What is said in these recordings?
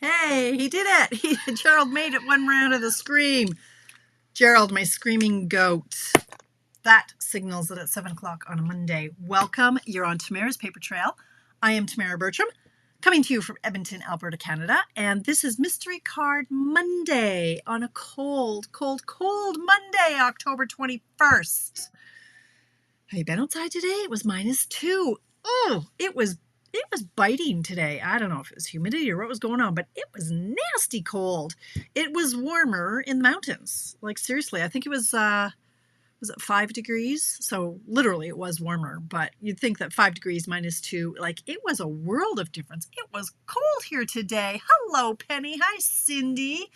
Hey, he did it. Gerald made it one round of the scream. Gerald, my screaming goat. That signals that it's 7 o'clock on a Monday. Welcome. You're on Tamara's Paper Trail. I am Tamara Bertram, coming to you from Edmonton, Alberta, Canada. And this is Mystery Card Monday on a cold Monday, October 21st. Have you been outside today? It was -2. Oh, it was biting today. I don't know if it was humidity or what was going on, but it was nasty cold. It was warmer in the mountains. Like seriously, I think it was it 5 degrees? So literally it was warmer, but you'd think that 5 degrees -2, like it was a world of difference. It was cold here today. Hello, Penny. Hi, Cindy.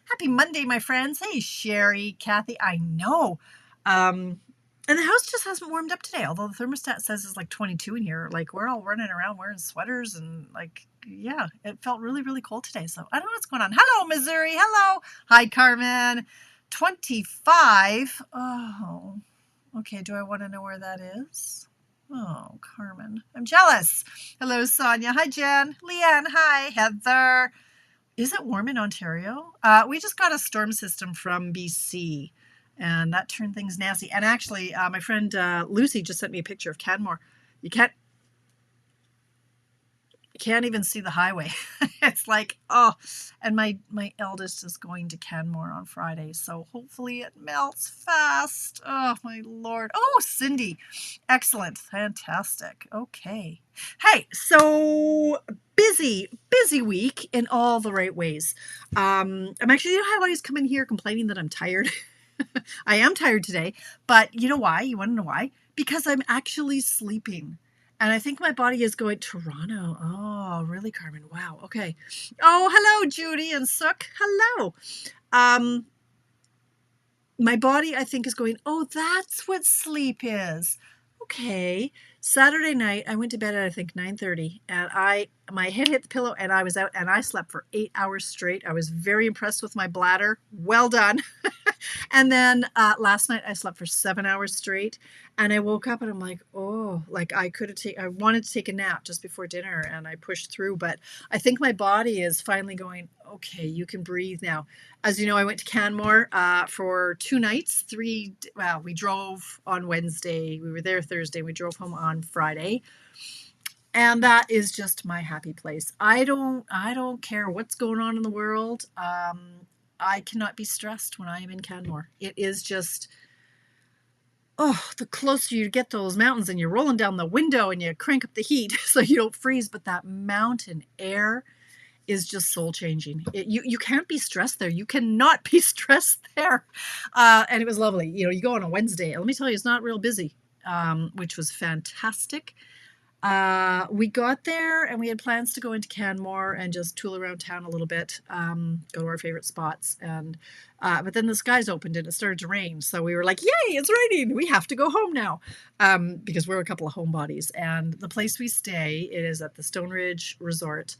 Happy Monday, my friends. Hey, Sherry, Kathy. I know. And the house just hasn't warmed up today, although the thermostat says it's like 22 in here. Like we're all running around wearing sweaters and like, yeah, it felt really, really cold today. So I don't know what's going on. Hello, Missouri. Hello. Hi, Carmen. 25. Oh, okay. Do I want to know where that is? Oh, Carmen. I'm jealous. Hello, Sonia. Hi, Jen. Leanne. Hi, Heather. Is it warm in Ontario? We just got a storm system from BC. And that turned things nasty. And actually, my friend Lucy just sent me a picture of Canmore. You can't even see the highway. It's like, oh, and my eldest is going to Canmore on Friday. So hopefully it melts fast. Oh, my Lord. Oh, Cindy. Excellent. Fantastic. Okay. Hey, so busy week in all the right ways. I'm actually, you know how I always come in here complaining that I'm tired? I am tired today, but you know why? You want to know why? Because I'm actually sleeping. And I think my body is going, Toronto. Oh, really, Carmen? Wow. Okay. Oh, hello, Judy and Sook. Hello. My body, I think, is going, oh, that's what sleep is. Okay. Saturday night, I went to bed at, I think, 9:30, and my head hit the pillow, and I was out, and I slept for 8 hours straight. I was very impressed with my bladder. Well done. And then last night, I slept for 7 hours straight, and I woke up, and I'm like, oh, like I wanted to take a nap just before dinner, and I pushed through, but I think my body is finally going, okay, you can breathe now. As you know, I went to Canmore for 2 nights. We drove on Wednesday. We were there Thursday. We drove home on Friday. And that is just my happy place. I don't care what's going on in the world. I cannot be stressed when I am in Canmore. It is just, oh, the closer you get to those mountains and you're rolling down the window and you crank up the heat so you don't freeze, but that mountain air is just soul changing. You can't be stressed there. You cannot be stressed there. And it was lovely. You know, you go on a Wednesday. Let me tell you, it's not real busy, which was fantastic. We got there and we had plans to go into Canmore and just tool around town a little bit, go to our favorite spots. And but then the skies opened and it started to rain. So we were like, yay, it's raining. We have to go home now, because we're a couple of homebodies. And the place we stay, it is at the Stone Ridge Resort.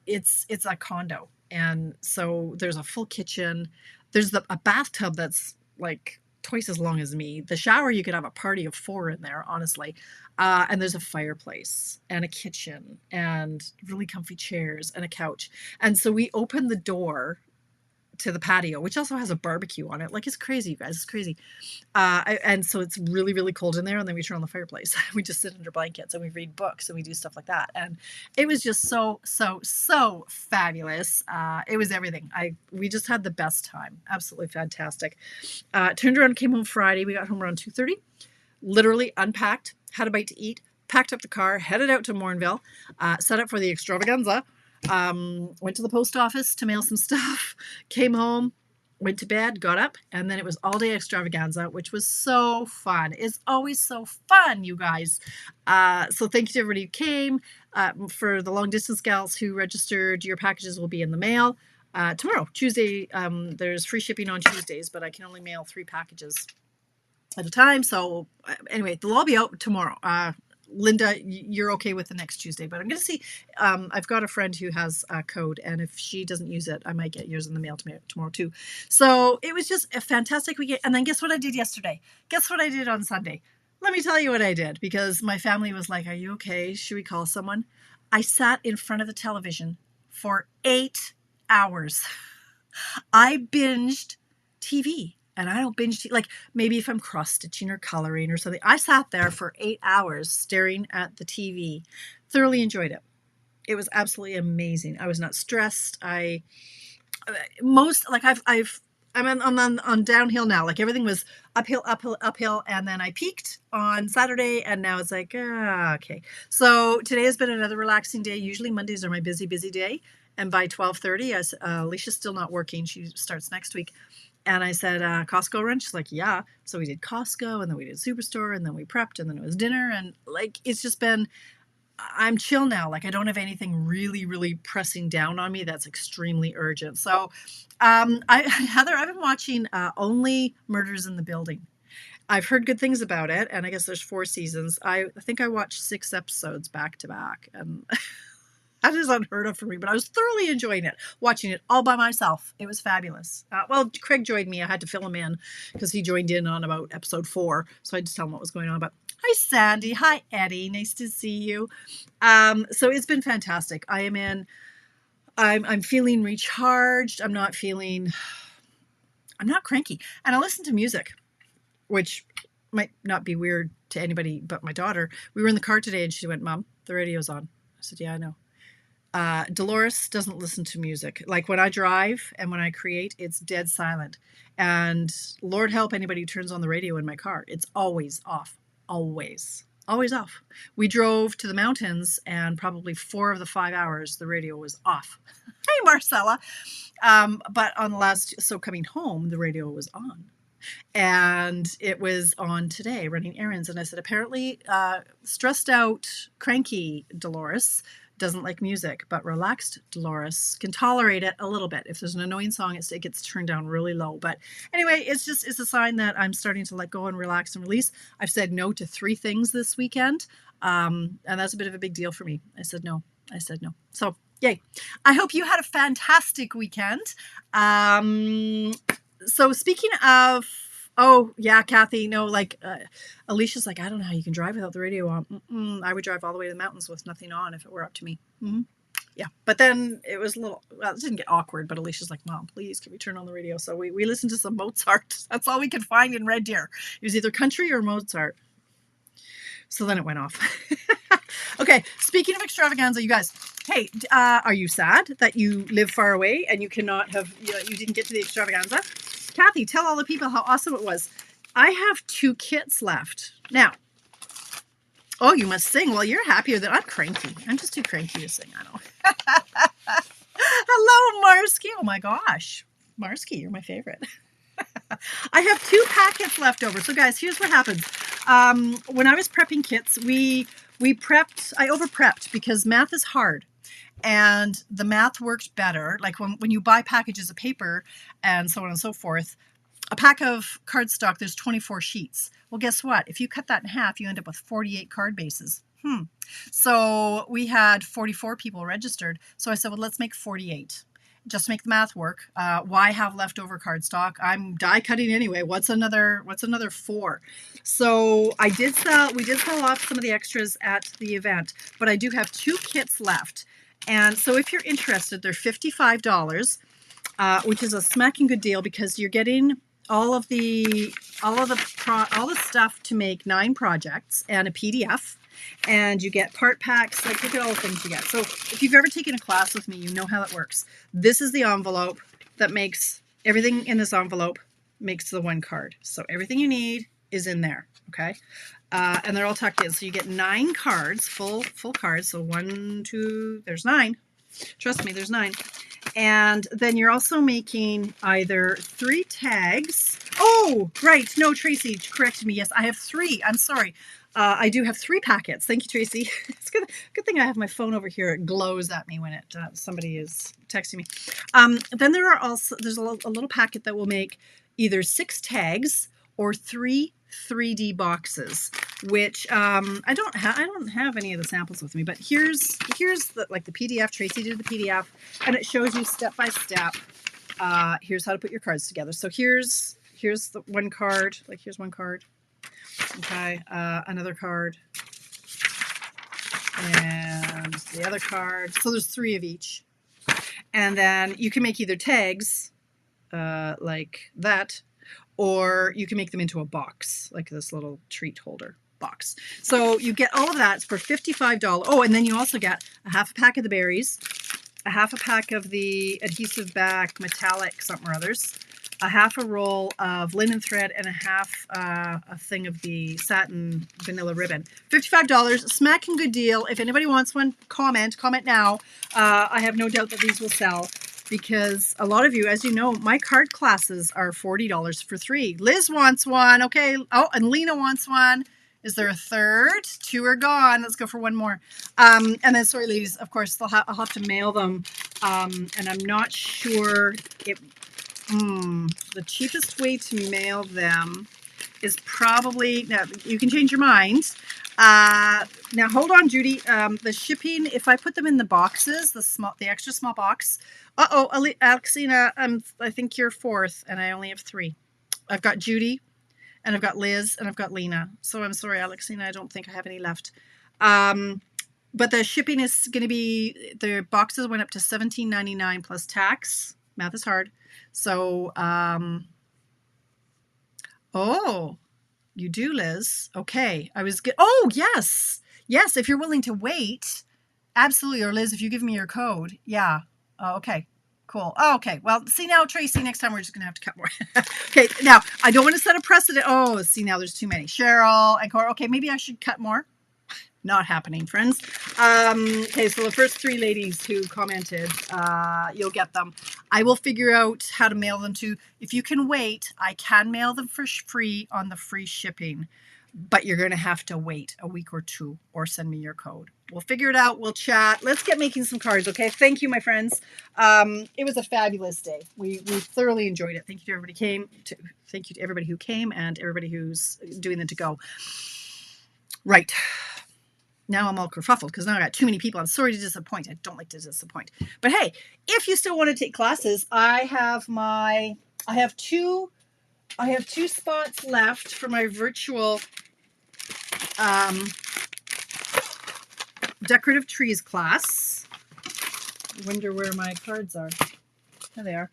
It's a condo. And so there's a full kitchen. There's a bathtub that's like twice as long as me. The shower, you could have a party of 4 in there, honestly. And there's a fireplace and a kitchen and really comfy chairs and a couch. And so we opened the door to the patio, which also has a barbecue on it. Like, it's crazy, you guys. It's crazy. And so it's really, really cold in there. And then we turn on the fireplace. We just sit under blankets and we read books and we do stuff like that. And it was just so fabulous. It was everything. We just had the best time. Absolutely fantastic. Turned around, came home Friday. We got home around 2:30. Literally unpacked, had a bite to eat, packed up the car, headed out to Morinville, set up for the extravaganza. Went to the post office to mail some stuff, came home, went to bed, got up, and then it was all day extravaganza, which was so fun. It's always so fun, you guys. So thank you to everybody who came. For the long distance gals who registered, your packages will be in the mail tomorrow, Tuesday. There's free shipping on Tuesdays, but I can only mail 3 packages at a time. So anyway, they'll all be out tomorrow. Linda, you're okay with the next Tuesday, but I'm going to see. I've got a friend who has a code, and if she doesn't use it, I might get yours in the mail tomorrow too. So it was just a fantastic weekend. And then guess what I did yesterday? Guess what I did on Sunday? Let me tell you what I did, because my family was like, are you okay? Should we call someone? I sat in front of the television for 8 hours. I binged TV. And I don't binge TV, like maybe if I'm cross stitching or coloring or something. I sat there for 8 hours staring at the TV. Thoroughly enjoyed it. It was absolutely amazing. I was not stressed. I'm on downhill now. Like everything was uphill, and then I peaked on Saturday, and now it's like, okay. So today has been another relaxing day. Usually Mondays are my busy day, and by 12:30, Alicia's still not working. She starts next week. And I said, Costco run? She's like, yeah. So we did Costco, and then we did Superstore, and then we prepped, and then it was dinner. And like, it's just been, I'm chill now. Like I don't have anything really pressing down on me that's extremely urgent. So Heather, I've been watching Only Murders in the Building. I've heard good things about it, and I guess there's 4 seasons. I think I watched 6 episodes back to back, and that is unheard of for me, but I was thoroughly enjoying it, watching it all by myself. It was fabulous. Well, Craig joined me. I had to fill him in because he joined in on about episode 4, so I had to tell him what was going on. But hi, Sandy. Hi, Eddie. Nice to see you. So it's been fantastic. I'm feeling recharged. I'm not cranky. And I listen to music, which might not be weird to anybody but my daughter. We were in the car today, and she went, Mom, the radio's on. I said, yeah, I know. Dolores doesn't listen to music. Like when I drive and when I create, it's dead silent. And Lord help anybody who turns on the radio in my car. It's always off. Always off. We drove to the mountains, and probably 4 of the 5 hours, the radio was off. Hey, Marcella. But on the so coming home, the radio was on. And it was on today, running errands. And I said, apparently, stressed out, cranky Dolores doesn't like music, but relaxed Dolores can tolerate it a little bit. If there's an annoying song, it gets turned down really low. But anyway, it's a sign that I'm starting to let go and relax and release. I've said no to 3 things this weekend, and that's a bit of a big deal for me. I said no. So yay. I hope you had a fantastic weekend. So speaking of, oh yeah, Kathy, no, like Alicia's like, I don't know how you can drive without the radio on. I would drive all the way to the mountains with nothing on if it were up to me. Yeah, but then it was it didn't get awkward, but Alicia's like, Mom, please, can we turn on the radio? So we listened to some Mozart. That's all we could find in Red Deer. It was either country or Mozart. So then it went off. Okay, speaking of extravaganza, you guys, hey, are you sad that you live far away and you cannot have, you didn't get to the extravaganza? Kathy, tell all the people how awesome it was. I have 2 kits left. Now, oh, you must sing. Well, you're happier than I'm cranky. I'm just too cranky to sing, I know. Hello, Marsky. Oh my gosh. Marsky, you're my favorite. I have 2 packets left over. So guys, here's what happens. When I was prepping kits, I over-prepped because math is hard. And the math worked better. Like when you buy packages of paper and so on and so forth, a pack of cardstock, there's 24 sheets. Well, guess what? If you cut that in half, you end up with 48 card bases. So we had 44 people registered. So I said, well, let's make 48. Just to make the math work. Why have leftover cardstock? I'm die cutting anyway. What's another 4? So we did sell off some of the extras at the event, but I do have 2 kits left. And so if you're interested, they're $55, which is a smacking good deal because you're getting all the stuff to make 9 projects and a PDF, and you get part packs. Like, look at all the things you get. So if you've ever taken a class with me, you know how it works. This is the envelope that makes everything in this envelope makes the 1 card. So everything you need is in there. Okay. And they're all tucked in. So you get 9 cards, full cards. So 1, 2, there's 9. Trust me, there's 9. And then you're also making either 3 tags. Oh, right. No, Tracy corrected me. Yes, I have 3. I'm sorry. I do have 3 packets. Thank you, Tracy. It's good thing I have my phone over here. It glows at me when somebody is texting me. Then there's a little packet that will make either 6 tags or 3 3D boxes, which I don't have any of the samples with me, but here's the PDF. Tracy did the PDF, and it shows you step by step. Here's how to put your cards together. So here's the 1 card. Like, here's 1 card. Okay, another card, and the other card. So there's 3 of each. And then you can make either tags like that, or you can make them into a box, like this little treat holder box. So you get all of that for $55. Oh, and then you also get a half a pack of the berries, a half a pack of the adhesive back metallic something or others, a half a roll of linen thread, and a half a thing of the satin vanilla ribbon. $55, smacking good deal. If anybody wants one, comment now. I have no doubt that these will sell, because a lot of you, as you know, my card classes are $40 for 3. Liz wants one. Okay. Oh, and Lena wants one. Is there a third? 2 are gone. Let's go for one more. And then, sorry, ladies, of course, I'll have to mail them. And I'm not sure it. The cheapest way to mail them is probably, now you can change your minds. Now hold on, Judy. The shipping, if I put them in the boxes, the extra small box. Alexina, I think you're 4th, and I only have 3. I've got Judy, and I've got Liz, and I've got Lena. So I'm sorry, Alexina, I don't think I have any left. But the shipping is going to be, the boxes went up to $17.99 plus tax. Math is hard. So, oh, you do, Liz. Okay. Oh, yes. Yes. If you're willing to wait. Absolutely. Or Liz, if you give me your code. Yeah. Okay. Cool. Oh, okay. Well, see now, Tracy, next time we're just going to have to cut more. Okay. Now, I don't want to set a precedent. Oh, see now there's too many. Cheryl and Cora. Okay. Maybe I should cut more. Not happening, friends. Okay, so the first 3 ladies who commented, you'll get them. I will figure out how to mail them to. If you can wait, I can mail them for free on the free shipping, but you're going to have to wait a week or 2 or send me your code. We'll figure it out. We'll chat. Let's get making some cards, okay? Thank you, my friends. It was a fabulous day. We thoroughly enjoyed it. Thank you to everybody Thank you to everybody who came and everybody who's doing the to-go. Right. Now I'm all kerfuffled because now I got too many people. I'm sorry to disappoint. I don't like to disappoint. But hey, if you still want to take classes, I have two spots left for my virtual decorative trees class. I wonder where my cards are. There they are.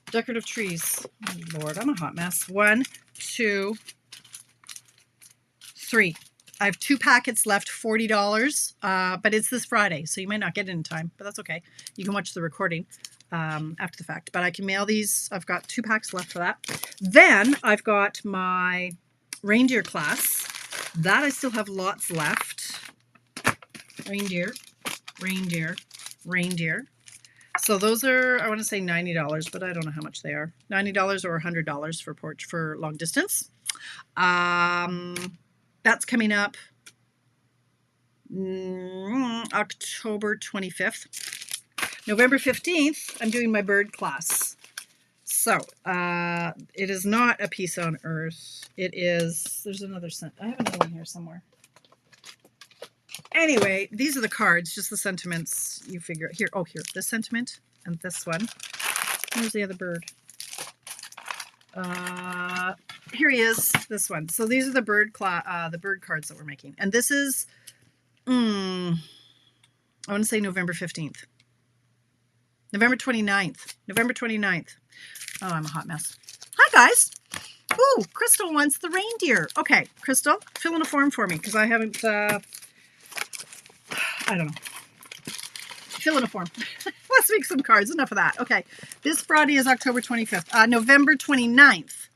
Decorative trees. Oh, Lord, I'm a hot mess. 1, 2, 3. I have 2 packets left, $40, but it's this Friday, so you might not get it in time, but that's okay. You can watch the recording after the fact, but I can mail these. I've got 2 packs left for that. Then I've got my reindeer class. That I still have lots left. Reindeer. So those are, I want to say $90, but I don't know how much they are. $90 or $100 for long distance. That's coming up October 25th. November 15th, I'm doing my bird class. So, it is not a piece on earth. It is, there's another I have another one here somewhere. Anyway, these are the cards, just the sentiments you figure out. Here, this sentiment and this one. Where's the other bird? Here he is, this one. So these are the bird cards that we're making. And this is, I want to say November 15th. November 29th. Oh, I'm a hot mess. Hi, guys. Ooh, Crystal wants the reindeer. Okay, Crystal, fill in a form for me because I haven't, I don't know. Fill in a form. Let's make some cards. Enough of that. Okay, this Friday is October 25th. November 29th.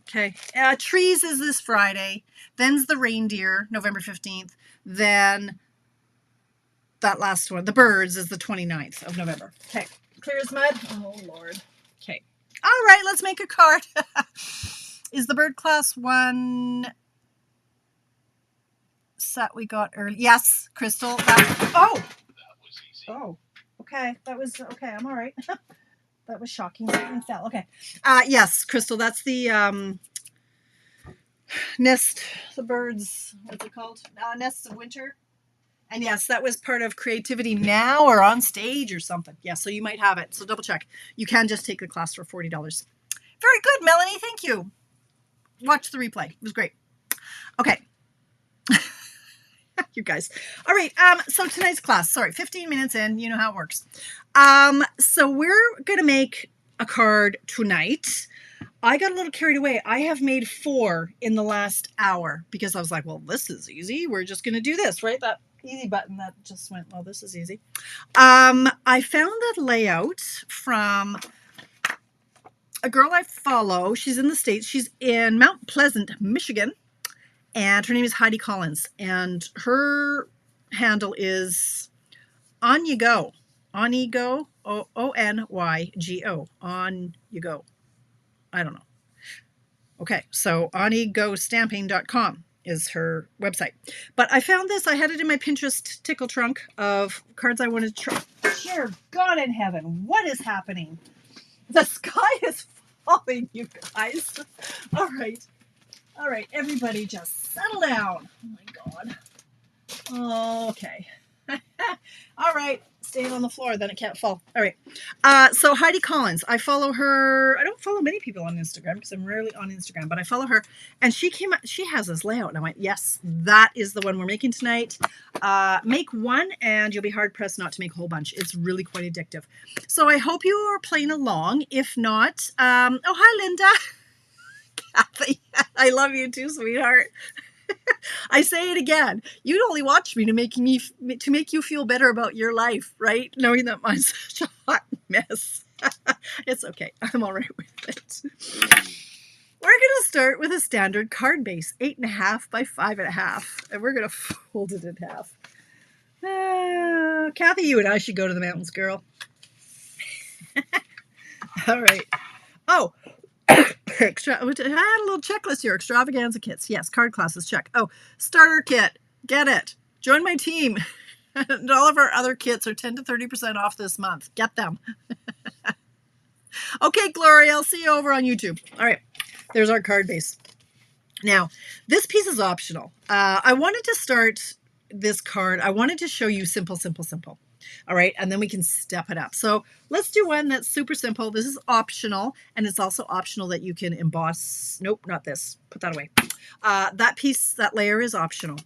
Okay. Trees is this Friday. Then's the reindeer, November 15th. Then that last one, the birds, is the 29th of November. Okay. Clear as mud. Oh, Lord. Okay. All right, let's make a card. Is the bird class one set we got early? Yes, Crystal. Oh, okay. That was okay. I'm all right. That was shocking. Something fell. Okay. Yes, Crystal. That's the nest. The birds. What's it called? Nests of Winter. And yes, that was part of Creativity Now or on stage or something. Yeah, so you might have it. So double check. You can just take the class for $40. Very good, Melanie. Thank you. Watch the replay. It was great. Okay. You guys. All right. So tonight's class, sorry, 15 minutes in, you know how it works. So we're going to make a card tonight. I got a little carried away. I have made 4 in the last hour because I was like, well, this is easy. We're just going to do this, right? That easy button that just went, well, this is easy. I found that layout from a girl I follow. She's in the States. She's in Mount Pleasant, Michigan. And her name is Heidi Collins. And her handle is On You Go. Onygo, O-N-Y-G-O. On You Go. I don't know. Okay, so onygostamping.com is her website. But I found this. I had it in my Pinterest tickle trunk of cards I wanted to try. Dear God in heaven, what is happening? The sky is falling, you guys. All right. All right, everybody just settle down. Oh, my God. Okay. All right, staying on the floor, then it can't fall. All right. So Heidi Collins, I follow her. I don't follow many people on Instagram because I'm rarely on Instagram, but I follow her. And she has this layout. And I went, yes, that is the one we're making tonight. Make one and you'll be hard pressed not to make a whole bunch. It's really quite addictive. So I hope you are playing along. If not, oh, hi, Linda. Kathy, I love you too, sweetheart. I say it again. You'd only watch me to make you feel better about your life, right? Knowing that mine's such a hot mess. It's okay. I'm all right with it. We're going to start with a standard card base, 8.5 by 5.5, and we're going to fold it in half. Kathy, you and I should go to the mountains, girl. All right. Oh. I had a little checklist here. Extravaganza kits. Yes. Card classes. Check. Oh, starter kit. Get it. Join my team. And all of our other kits are 10 to 30% off this month. Get them. Okay, Gloria. I'll see you over on YouTube. All right. There's our card base. Now, this piece is optional. I wanted to start this card. I wanted to show you simple, simple, simple. All right, and then we can step it up. So let's do one that's super simple. This is optional, and it's also optional that you can emboss. Nope, not this. Put that away. That layer is optional.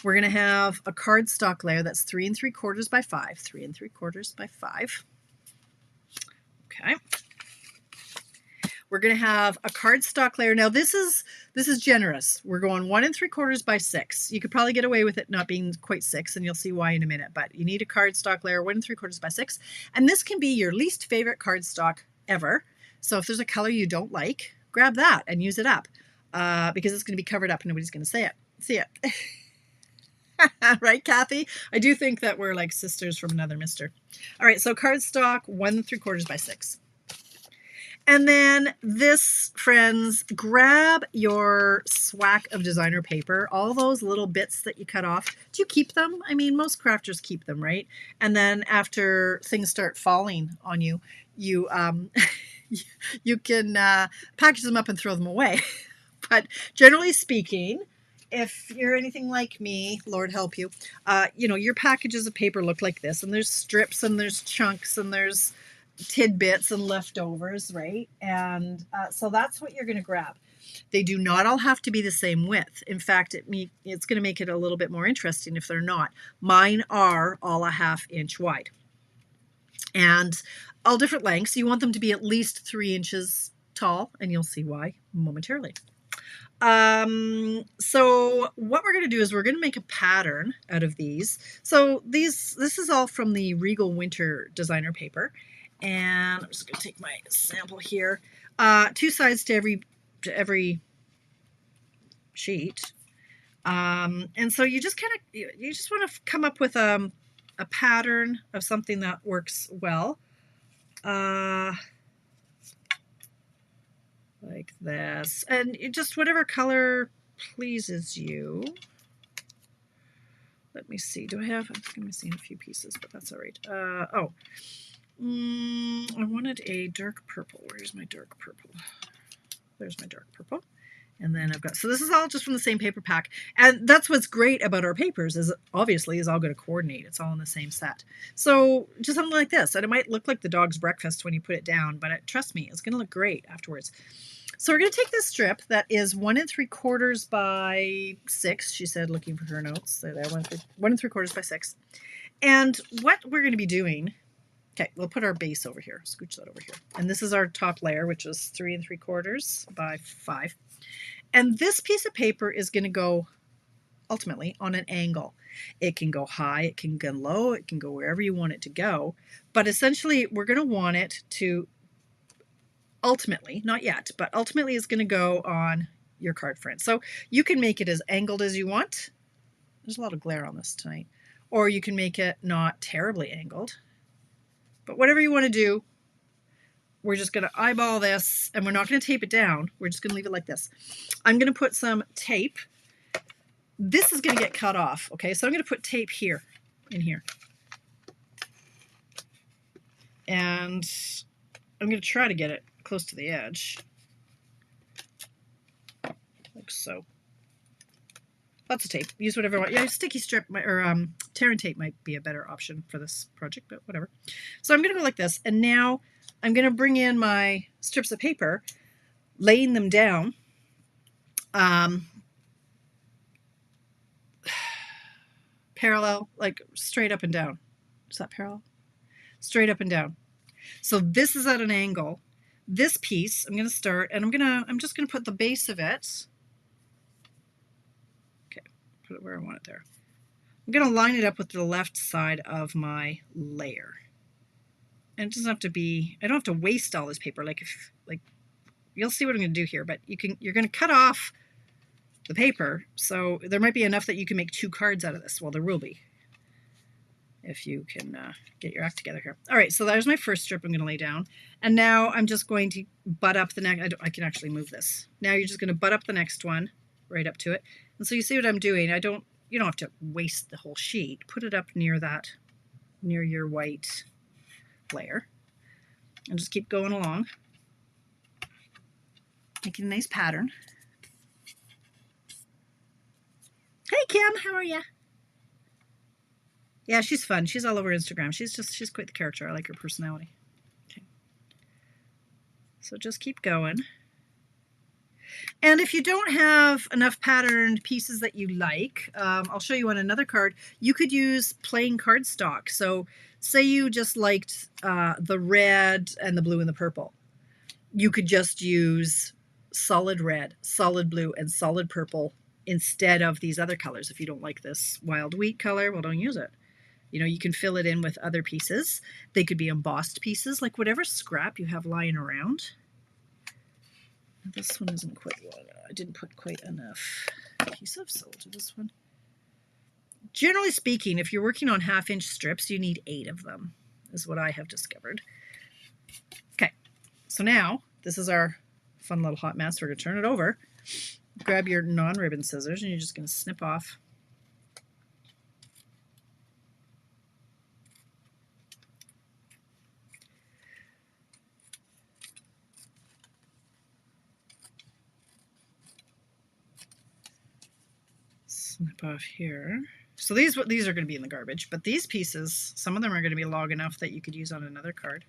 We're going to have a cardstock layer that's 3 3/4 by 5. 3 3/4 by 5. Okay. We're going to have a cardstock layer. Now this is generous. We're going 1 3/4 by 6. You could probably get away with it not being quite 6, and you'll see why in a minute. But you need a cardstock layer 1 3/4 by 6, and this can be your least favorite cardstock ever. So if there's a color you don't like, grab that and use it up because it's going to be covered up and nobody's going to see it. Right, Kathy? I do think that we're like sisters from another mister. All right, so cardstock 1 3/4 by 6. And then this, friends, grab your swack of designer paper, all those little bits that you cut off. Do you keep them? I mean, most crafters keep them, right? And then after things start falling on you, you can package them up and throw them away. But generally speaking, if you're anything like me, Lord help you, your packages of paper look like this, and there's strips and there's chunks and there's tidbits and leftovers, right? And so that's what you're going to grab. They do not all have to be the same width. In fact, it's going to make it a little bit more interesting if they're not. Mine are all a 1/2 inch wide and all different lengths. You want them to be at least 3 inches tall, and you'll see why momentarily. So what we're going to do is we're going to make a pattern out of these. So this is all from the Regal Winter designer paper. And I'm just going to take my sample here. 2 sides to every sheet. And so you just want to come up with a pattern of something that works well. Like this. And just whatever color pleases you. Let me see. I'm missing a few pieces, but that's all right. I wanted a dark purple. Where's my dark purple? There's my dark purple. And then so this is all just from the same paper pack. And that's what's great about our papers is obviously is all going to coordinate. It's all in the same set. So just something like this. And it might look like the dog's breakfast when you put it down, but trust me, it's going to look great afterwards. So we're going to take this strip that is 1 3/4 by 6. She said, looking for her notes. So there, 1 3/4 by 6. And what we're going to be doing, okay, we'll put our base over here. Scooch that over here. And this is our top layer, which is 3 3/4 by 5. And this piece of paper is going to go ultimately on an angle. It can go high, it can go low, it can go wherever you want it to go. But essentially, we're going to want it to ultimately, not yet, but ultimately is going to go on your card front. So you can make it as angled as you want. There's a lot of glare on this tonight. Or you can make it not terribly angled. But whatever you want to do, we're just going to eyeball this, and we're not going to tape it down. We're just going to leave it like this. I'm going to put some tape. This is going to get cut off, okay? So I'm going to put tape here, in here. And I'm going to try to get it close to the edge, like so. Lots of tape. Use whatever you want. Yeah, sticky strip or tear tape might be a better option for this project, but whatever. So I'm going to go like this, and now I'm going to bring in my strips of paper, laying them down. Parallel, like straight up and down. Is that parallel? Straight up and down. So this is at an angle. This piece, I'm going to start, and I'm just going to put the base of it. Okay, put it where I want it there. I'm going to line it up with the left side of my layer. And it doesn't have to be, I don't have to waste all this paper. Like you'll see what I'm going to do here, but you're going to cut off the paper. So there might be enough that you can make 2 cards out of this. Well, there will be, if you can get your act together here. All right, so there's my first strip I'm going to lay down. And now I'm just going to butt up the next, I can actually move this. Now you're just going to butt up the next one right up to it. And so you see what I'm doing. You don't have to waste the whole sheet. Put it up near your white layer. And just keep going along. Making a nice pattern. Hey Kim, how are you? Yeah, she's fun. She's all over Instagram. She's quite the character. I like her personality. Okay. So just keep going. And if you don't have enough patterned pieces that you like, I'll show you on another card. You could use plain cardstock. So say you just liked the red and the blue and the purple. You could just use solid red, solid blue, and solid purple instead of these other colors. If you don't like this wild wheat color, well, don't use it. You know, you can fill it in with other pieces. They could be embossed pieces, like whatever scrap you have lying around. This one isn't quite long. I didn't put quite enough adhesive, so we'll do this one. Generally speaking, if you're working on 1/2-inch strips, you need 8 of them, is what I have discovered. Okay, so now this is our fun little hot mess. We're going to turn it over. Grab your non-ribbon scissors, and you're just going to snip off . Snip off here. So these are going to be in the garbage, but these pieces, some of them are going to be long enough that you could use on another card.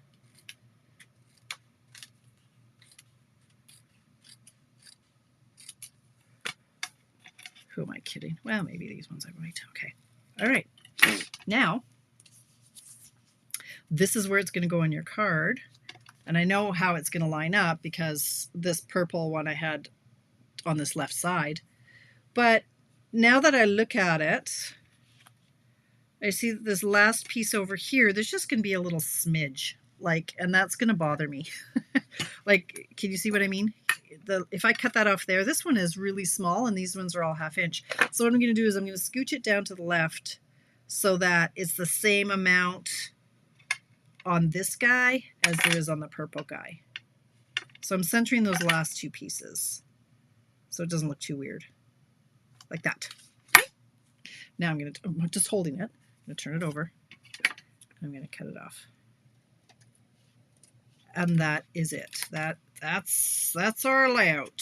Who am I kidding? Well, maybe these ones I might. Okay. All right. Now, this is where it's going to go on your card. And I know how it's going to line up because this purple one I had on this left side. But now that I look at it, I see that this last piece over here, there's just going to be a little smidge. And that's going to bother me. Like, can you see what I mean? If I cut that off there, this one is really small and these ones are all 1/2-inch. So what I'm going to do is I'm going to scooch it down to the left so that it's the same amount on this guy as there is on the purple guy. So I'm centering those last 2 pieces so it doesn't look too weird. Like that. Now I'm just holding it. I'm going to turn it over. I'm going to cut it off. And that is it. That's our layout.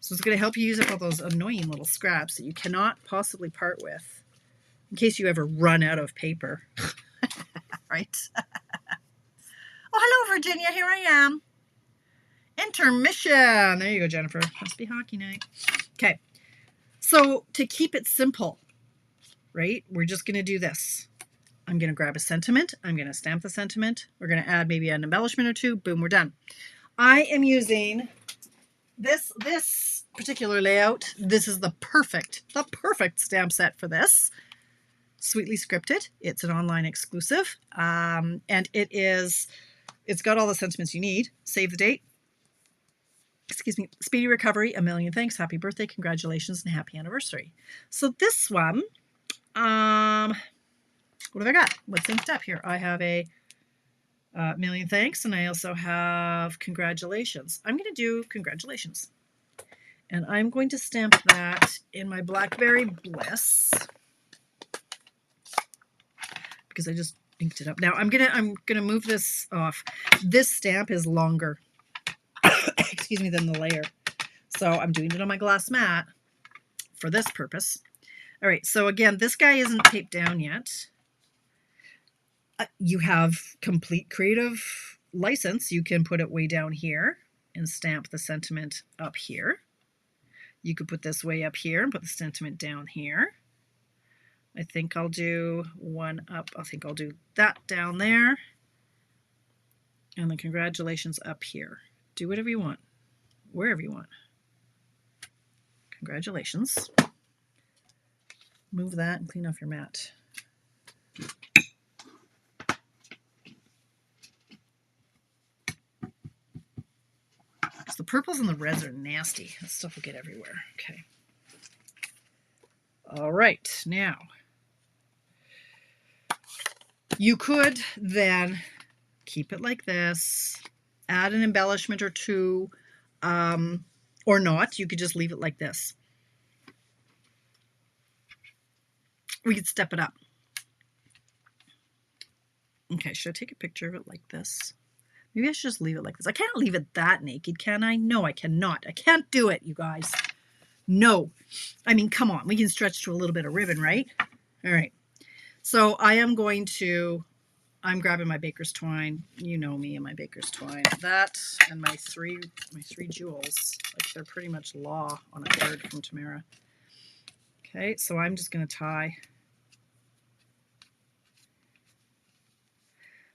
So it's going to help you use up all those annoying little scraps that you cannot possibly part with in case you ever run out of paper. Right? Oh, hello, Virginia. Here I am. Intermission. There you go, Jennifer. Must be hockey night. Okay. So to keep it simple, right, we're just going to do this. I'm going to grab a sentiment. I'm going to stamp the sentiment. We're going to add maybe an embellishment or two. Boom, we're done. I am using this particular layout. This is the perfect stamp set for this. Sweetly Scripted. It's an online exclusive. And it's got all the sentiments you need. Save the date. Excuse me. Speedy recovery. A million thanks. Happy birthday. Congratulations and happy anniversary. So this one, what have I got? What's inked up here? I have a million thanks, and I also have congratulations. I'm going to do congratulations. And I'm going to stamp that in my Blackberry Bliss because I just inked it up. Now I'm gonna move this off. This stamp is longer, excuse me, than the layer. So I'm doing it on my glass mat for this purpose. All right, so again, this guy isn't taped down yet. You have complete creative license. You can put it way down here and stamp the sentiment up here. You could put this way up here and put the sentiment down here. I think I'll do one up. I think I'll do that down there. And the congratulations up here. Do whatever you want, wherever you want. Congratulations. Move that and clean off your mat. The purples and the reds are nasty. That stuff will get everywhere. Okay. All right. Now, you could then keep it like this, add an embellishment or two, or not. You could just leave it like this. We could step it up. Okay, should I take a picture of it like this? Maybe I should just leave it like this. I can't leave it that naked, can I? No, I cannot. I can't do it, you guys. No. I mean, come on. We can stretch to a little bit of ribbon, right? All right. So I'm grabbing my baker's twine. You know me and my baker's twine. That and my three jewels. Like, they're pretty much law on a card from Tamara. Okay, so I'm just going to tie.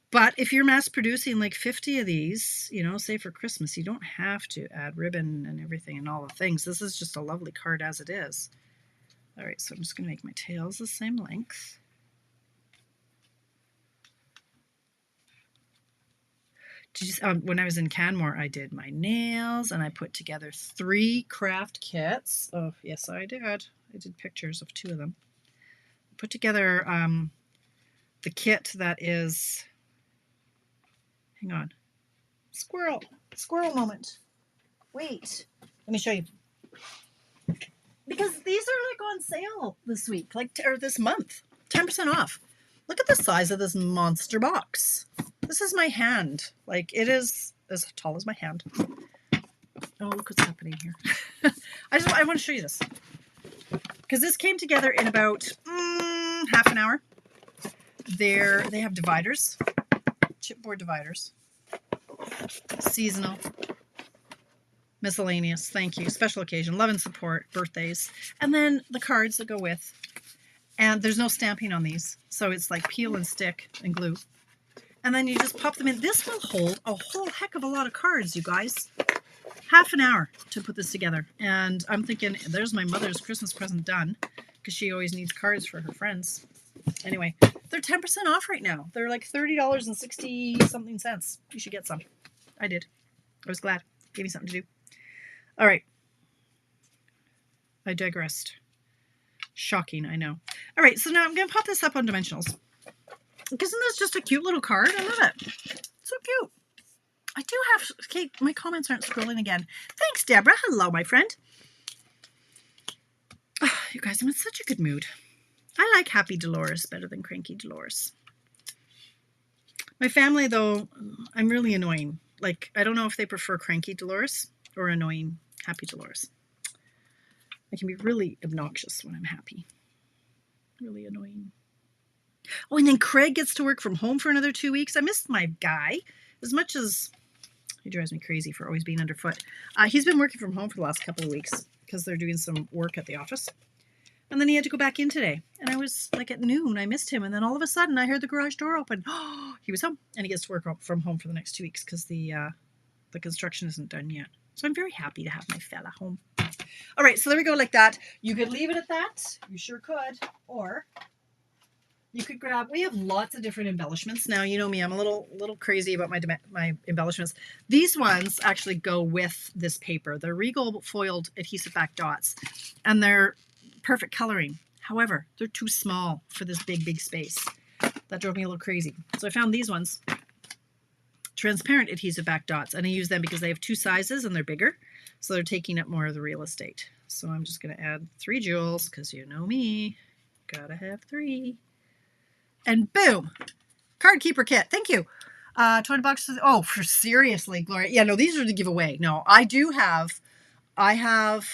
But if you're mass producing like 50 of these, say for Christmas, you don't have to add ribbon and everything and all the things. This is just a lovely card as it is. All right, so I'm just going to make my tails the same length. When I was in Canmore, I did my nails and I put together 3 craft kits. Oh, yes, I did. I did pictures of 2 of them. I put together the kit that is... Hang on. Squirrel moment. Wait. Let me show you. Because these are like on sale this week, or this month. 10% off. Look at the size of this monster box. This is my hand. Like, it is as tall as my hand. Oh, look what's happening here. I want to show you this. Because this came together in about half an hour. They have dividers. Chipboard dividers, seasonal, miscellaneous, thank you, special occasion, love and support, birthdays, and then the cards that go with. And there's no stamping on these, so it's like peel and stick and glue. And then you just pop them in. This will hold a whole heck of a lot of cards, you guys. Half an hour to put this together. And I'm thinking, there's my mother's Christmas present done, because she always needs cards for her friends. Anyway, they're 10% off right now. They're like $30.60-something cents. You should get some. I did. I was glad. Gave me something to do. All right. I digressed. Shocking, I know. All right, so now I'm going to pop this up on dimensionals. Isn't this just a cute little card? I love it. So cute. I do have... Okay, my comments aren't scrolling again. Thanks, Deborah. Hello, my friend. Oh, you guys, I'm in such a good mood. I like Happy Dolores better than Cranky Dolores. My family, though, I'm really annoying. Like, I don't know if they prefer Cranky Dolores or annoying Happy Dolores. I can be really obnoxious when I'm happy. Really annoying. Oh, and then Craig gets to work from home for another 2 weeks. I missed my guy. as much as he drives me crazy for always being underfoot, he's been working from home for the last couple of weeks because they're doing some work at the office. And then he had to go back in today. And I was like at noon, I missed him. And then all of a sudden I heard the garage door open. Oh, he was home. And he gets to work from home for the next 2 weeks because the construction isn't done yet. So I'm very happy to have my fella home. All right, so there we go like that. You could leave it at that. You sure could. Or you could grab, we have lots of different embellishments. Now, you know me, I'm a little crazy about my embellishments. These ones actually go with this paper. They're Regal foiled adhesive back dots. And they're perfect coloring. However, they're too small for this big space. That drove me a little crazy. So I found these ones. Transparent adhesive back dots, and I use them because they have 2 sizes and they're bigger, so they're taking up more of the real estate. So I'm just going to add 3 jewels because you know me, gotta have 3, and boom, card keeper kit. Thank you. 20 bucks. Oh, for seriously, Gloria. Yeah, no, these are to give away. No, I have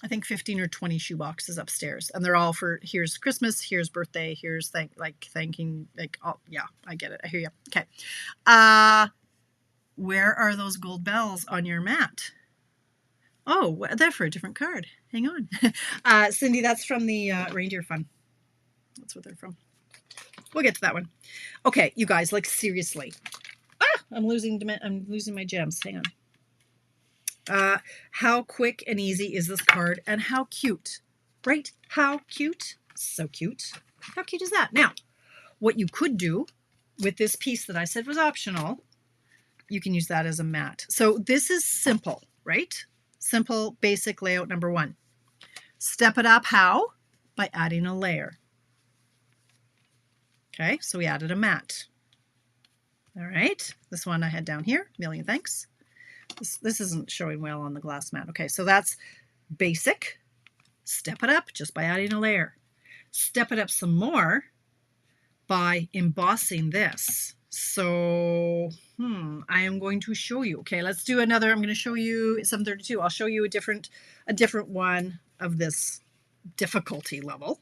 I think 15 or 20 shoe boxes upstairs, and they're all for here's Christmas, here's birthday, here's thanking, oh yeah, I get it. I hear you. Okay. Where are those gold bells on your mat? Oh, they're for a different card. Hang on. Cindy, that's from the reindeer fun. That's what they're from. We'll get to that one. Okay, you guys, like seriously. I'm losing my gems. Hang on. How quick and easy is this card, and how cute, right? How cute. So cute. How cute is that? Now, what you could do with this piece that I said was optional, you can use that as a mat. So this is simple, right? Simple, basic layout number 1. Step it up how? By adding a layer. Okay, so we added a mat. All right, this one I had down here. Million thanks. This isn't showing well on the glass mat. Okay, so that's basic. Step it up just by adding a layer. Step it up some more by embossing this. So, I am going to show you. Okay, let's do another. I'm going to show you 732. I'll show you a different one of this difficulty level.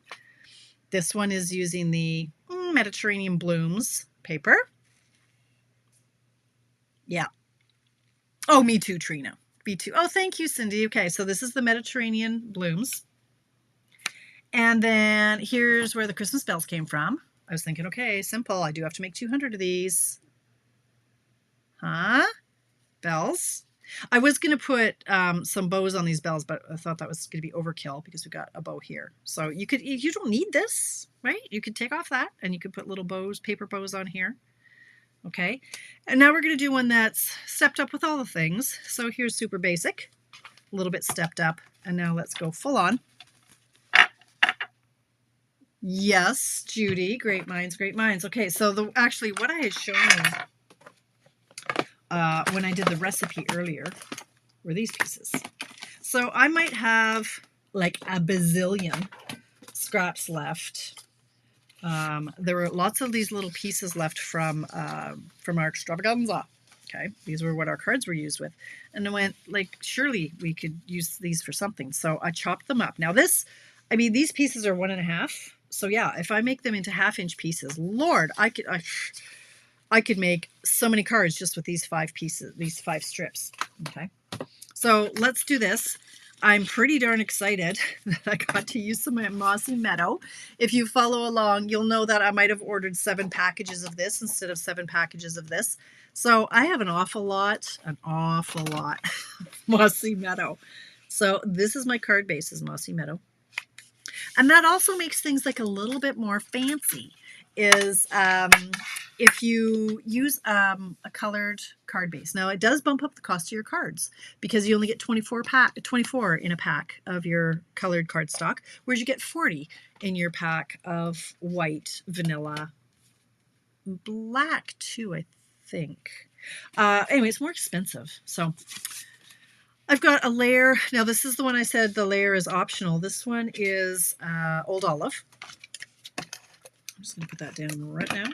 This one is using the Mediterranean Blooms paper. Yeah. Oh, me too, Trina. Me too. Oh, thank you, Cindy. Okay, so this is the Mediterranean Blooms. And then here's where the Christmas bells came from. I was thinking, okay, simple. I do have to make 200 of these. Huh? Bells. I was going to put some bows on these bells, but I thought that was going to be overkill because we got a bow here. So you don't need this, right? You could take off that and you could put little bows, paper bows on here. Okay, and now we're going to do one that's stepped up with all the things. So here's super basic, a little bit stepped up, and now let's go full on. Yes, Judy, great minds, great minds. Okay, so actually what I had shown you when I did the recipe earlier were these pieces. So I might have like a bazillion scraps left. There were lots of these little pieces left from our extravaganza. Okay, these were what our cards were used with. And I went, like, surely we could use these for something. So I chopped them up. Now these pieces are 1.5. So yeah, if I make them into 1/2-inch pieces, Lord, I could make so many cards just with these 5 pieces, these 5 strips. Okay, so let's do this. I'm pretty darn excited that I got to use some Mossy Meadow. If you follow along, you'll know that I might have ordered 7 packages of this instead of 7 packages of this. So I have an awful lot of Mossy Meadow. So this is my card base, is Mossy Meadow. And that also makes things like a little bit more fancy, is if you use a colored card base. Now, it does bump up the cost of your cards because you only get 24 in a pack of your colored cardstock, whereas you get 40 in your pack of white, vanilla, black too, I think. Anyway, it's more expensive. So I've got a layer. Now, this is the one I said the layer is optional. This one is Old Olive. I'm just going to put that down right now.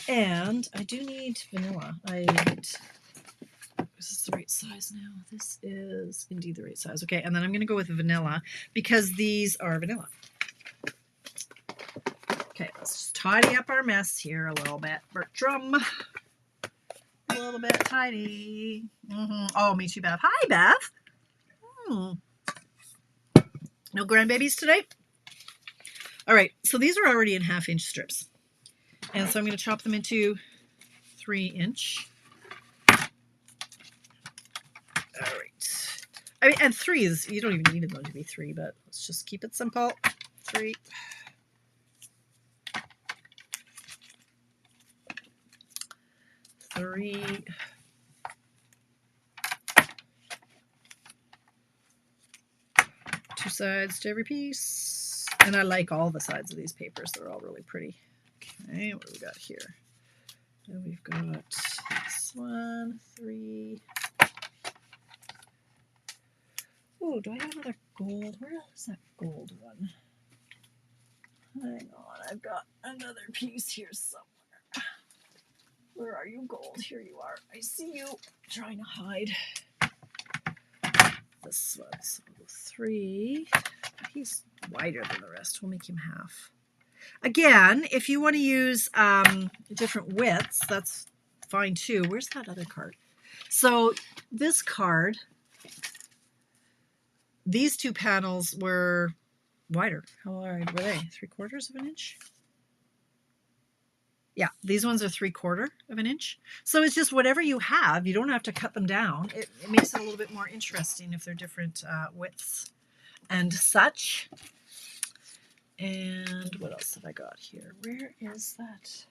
And I do need vanilla. Is this the right size now? This is indeed the right size. Okay, and then I'm going to go with vanilla because these are vanilla. Okay, tidy up our mess here a little bit, Bertram. A little bit tidy. Oh, me too, Beth. Hi, Beth. No grandbabies today? All right, so these are already in 1/2-inch strips. And so I'm going to chop them into 3-inch. All right. I mean, and 3s, you don't even need them to be 3, but let's just keep it simple. 3. 3. 2 sides to every piece. And I like all the sides of these papers. They're all really pretty. Okay, what do we got here? And we've got this one, 3. Oh, do I have another gold? Where is that gold one? Hang on, I've got another piece here somewhere. Where are you, gold? Here you are. I see you. Trying to hide. This one, so 3. He's wider than the rest. We'll make him half. Again, if you want to use different widths, that's fine too. Where's that other card? So this card, these 2 panels were wider. How wide were they? 3/4 of an inch? Yeah, these ones are 3/4 of an inch. So it's just whatever you have. You don't have to cut them down. It makes it a little bit more interesting if they're different widths and such. And what else have I got here? Where is that?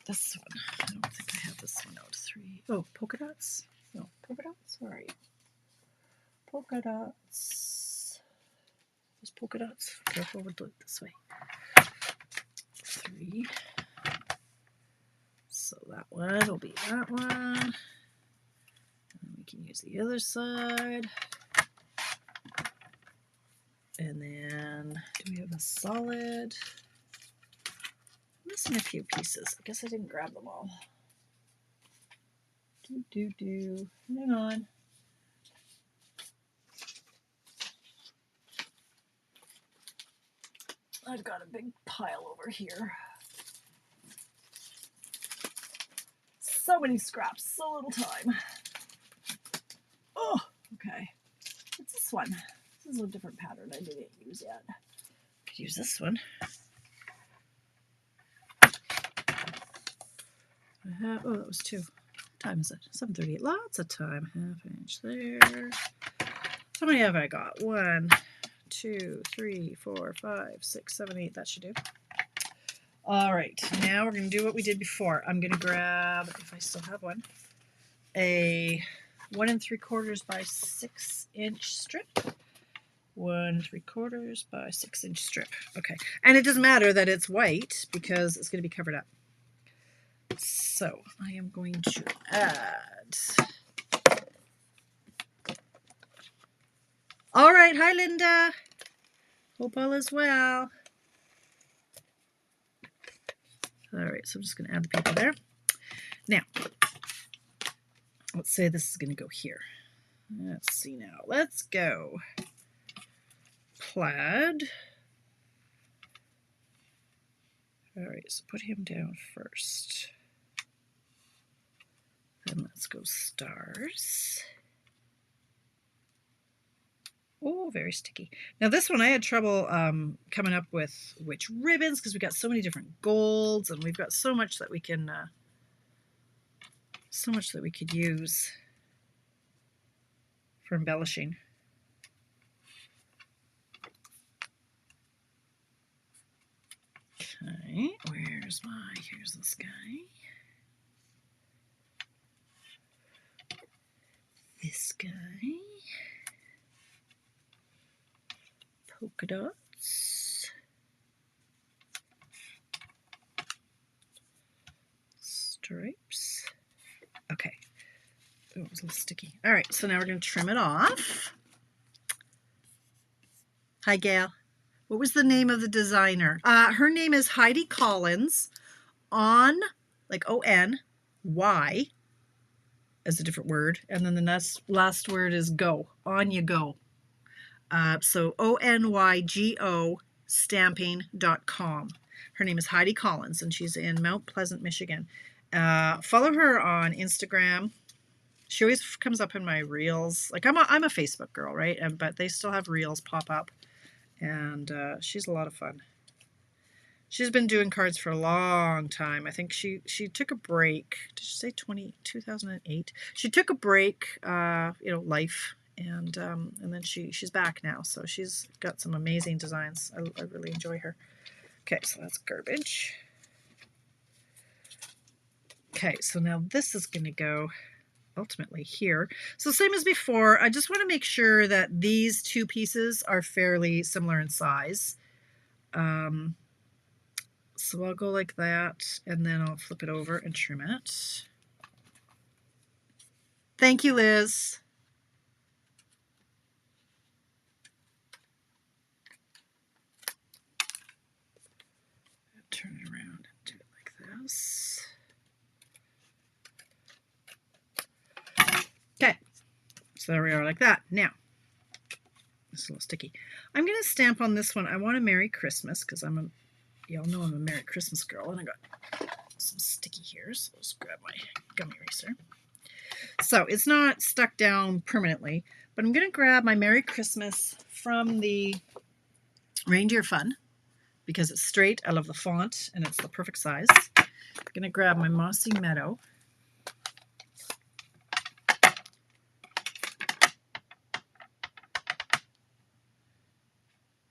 This one. I don't think I have this one out. 3. Oh, polka dots? No, polka dots? Where are you? Polka dots. There's polka dots. Careful, we'll do it this way. 3. So that one will be that one. And we can use the other side. And then, do we have a solid? I'm missing a few pieces. I guess I didn't grab them all. Hang on. I've got a big pile over here. So many scraps, so little time. Oh, okay. What's this one? This is a different pattern I didn't use yet. Could use this one. Oh, that was 2. What time is it? 7:38. Lots of time. 1/2 inch there. How many have I got? 1, 2, 3, 4, 5, 6, 7, 8. That should do. All right. Now we're going to do what we did before. I'm going to grab, if I still have one, a 1 3/4 by 6-inch strip. 1 3/4 by 6-inch strip. Okay. And it doesn't matter that it's white because it's going to be covered up. So I am going to add. All right. Hi, Linda. Hope all is well. All right. So I'm just going to add the paper there. Now, let's say this is going to go here. Let's see now. Let's go. Plaid. All right, so put him down first. Then let's go stars. Oh, very sticky. Now this one I had trouble coming up with which ribbons because we've got so many different golds and we've got so much that we can, could use for embellishing. Okay, here's this guy. This guy. Polka dots. Stripes. Okay. Oh, it was a little sticky. All right, so now we're going to trim it off. Hi, Gail. What was the name of the designer? Her name is Heidi Collins. On, like O-N-Y, as a different word. And then the last word is go. On you go. So O-N-Y-G-O HeidiCollins.stamping.com. Her name is Heidi Collins, and she's in Mount Pleasant, Michigan. Follow her on Instagram. She always comes up in my reels. Like I'm a Facebook girl, right? But they still have reels pop up, and she's a lot of fun. She's been doing cards for a long time. I think she took a break. Did she say 2008? She took a break, life, and then she's back now. So she's got some amazing designs. I really enjoy her. Okay, so that's garbage. Okay, so now this is going to go ultimately here. So same as before, I just want to make sure that these two pieces are fairly similar in size. So I'll go like that, and then I'll flip it over and trim it. Thank you, Liz. Turn it around and do it like this. Okay, so there we are like that. Now, it's a little sticky. I'm going to stamp on this one. I want a Merry Christmas because y'all know I'm a Merry Christmas girl, and I got some sticky here, so let's grab my gummy eraser. So it's not stuck down permanently, but I'm going to grab my Merry Christmas from the Reindeer Fun because it's straight. I love the font, and it's the perfect size. I'm going to grab my Mossy Meadow.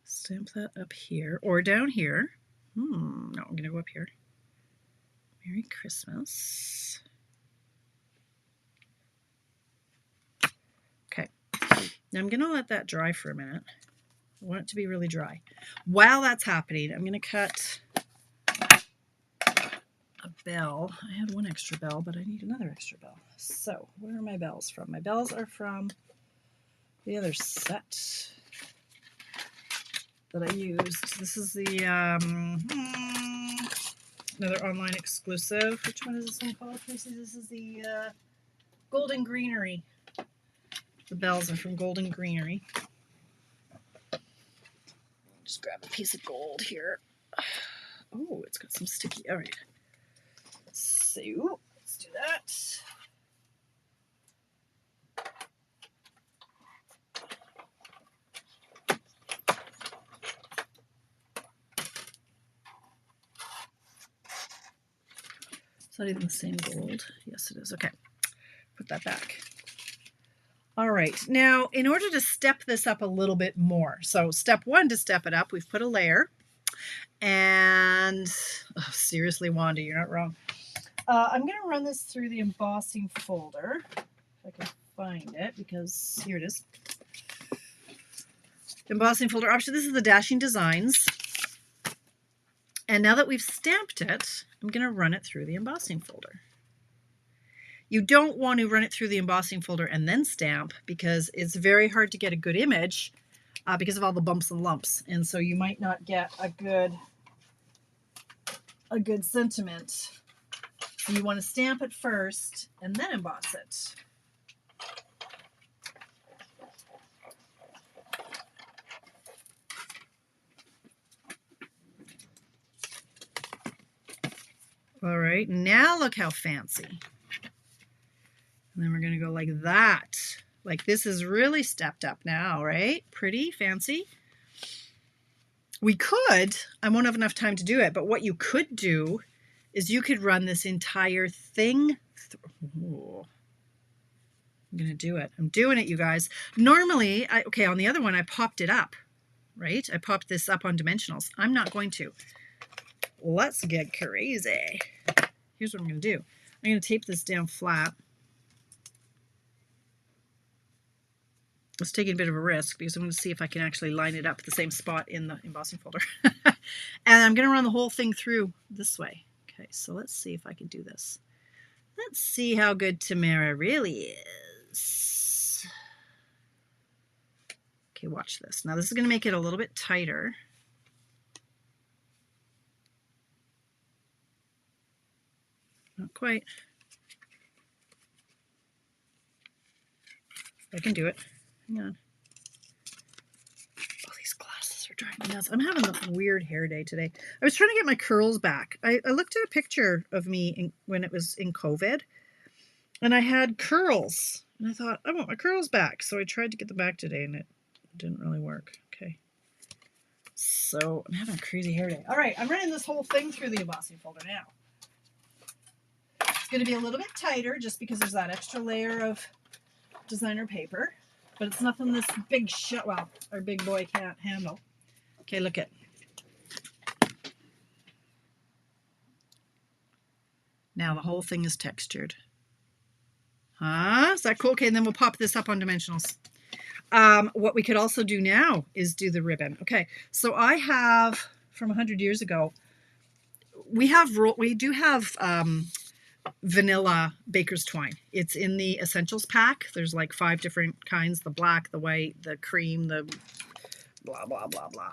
Stamp that up here or down here. No, I'm going to go up here. Merry Christmas. Okay. Now I'm going to let that dry for a minute. I want it to be really dry. While that's happening, I'm going to cut a bell. I had one extra bell, but I need another extra bell. So where are my bells from? My bells are from the other set that I used. This is the another online exclusive. Which one is this one called, Tracy? This is the Golden Greenery. The bells are from Golden Greenery. Just grab a piece of gold here. Oh, it's got some sticky. All right. So let's do that. It's not even the same gold. Yes, it is. Okay. Put that back. All right. Now, in order to step this up a little bit more, so step one to step it up, we've put a layer. And seriously, Wanda, you're not wrong. I'm going to run this through the embossing folder. If I can find it, because here it is. Embossing folder option. This is the Dashing Designs. And now that we've stamped it, I'm going to run it through the embossing folder. You don't want to run it through the embossing folder and then stamp because it's very hard to get a good image because of all the bumps and lumps. And so you might not get a good sentiment. So you want to stamp it first and then emboss it. All right, now look how fancy. And then we're going to go like that. Like this is really stepped up now, right? Pretty fancy. We could, I won't have enough time to do it, but what you could do is you could run this entire thing through. I'm going to do it. I'm doing it, you guys. Normally, okay, on the other one, I popped it up, right? I popped this up on dimensionals. I'm not going to. Let's get crazy. Here's what I'm going to do. I'm going to tape this down flat. It's taking a bit of a risk because I'm going to see if I can actually line it up at the same spot in the embossing folder. And I'm going to run the whole thing through this way. Okay, so let's see if I can do this. Let's see how good Tamara really is. Okay, watch this. Now this is going to make it a little bit tighter. Not quite. I can do it. Hang on. Oh, these glasses are driving me nuts. I'm having a weird hair day today. I was trying to get my curls back. I looked at a picture of me when it was in COVID, and I had curls. And I thought, I want my curls back. So I tried to get them back today, and it didn't really work. Okay. So I'm having a crazy hair day. All right, I'm running this whole thing through the embossing folder now. It's going to be a little bit tighter just because there's that extra layer of designer paper. But it's nothing this big shit, well, our big boy can't handle. Okay, look at. Now the whole thing is textured. Huh? Is that cool? Okay, and then we'll pop this up on dimensionals. What we could also do now is do the ribbon. Okay, so I have, from 100 years ago, we do have vanilla baker's twine. It's in the essentials pack. There's like 5 different kinds: the black, the white, the cream, the blah, blah, blah, blah.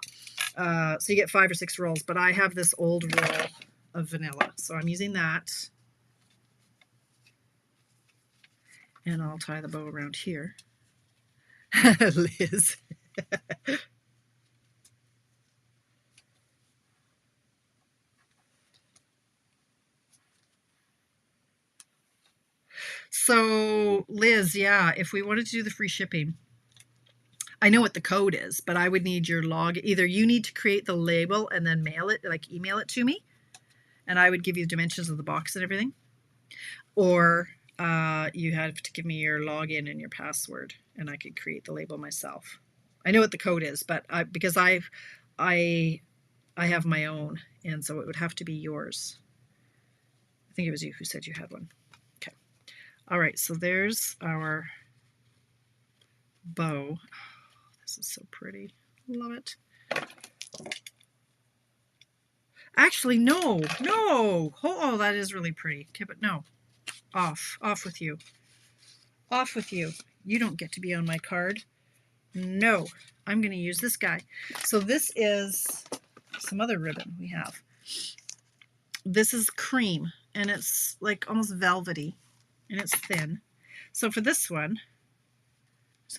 So you get 5 or 6 rolls, but I have this old roll of vanilla. So I'm using that. And I'll tie the bow around here. Liz. So Liz, yeah, if we wanted to do the free shipping, I know what the code is, but I would need your log. Either you need to create the label and then mail it, like email it to me, and I would give you the dimensions of the box and everything, or you have to give me your login and your password, and I could create the label myself. I know what the code is, but because I have my own, and so it would have to be yours. I think it was you who said you had one. Okay. All right, so there's our bow. Oh, this is so pretty. Love it. Actually, no. Oh, that is really pretty. Okay, but no. Off with you. Off with you. You don't get to be on my card. No, I'm going to use this guy. So this is some other ribbon we have. This is cream, and it's like almost velvety, and it's thin. So for this one,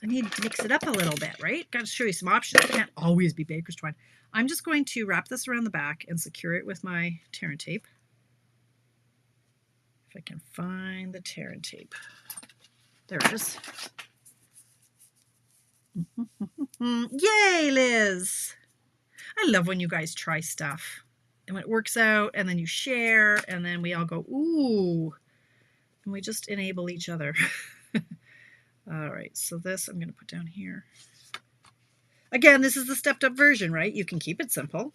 I need to mix it up a little bit, right? Got to show you some options. It can't always be baker's twine. I'm just going to wrap this around the back and secure it with my tear and tape. If I can find the tear and tape. There it is. Yay, Liz! I love when you guys try stuff. And when it works out, and then you share, and then we all go, ooh. And we just enable each other. All right, so this I'm going to put down here. Again, this is the stepped up version, right? You can keep it simple.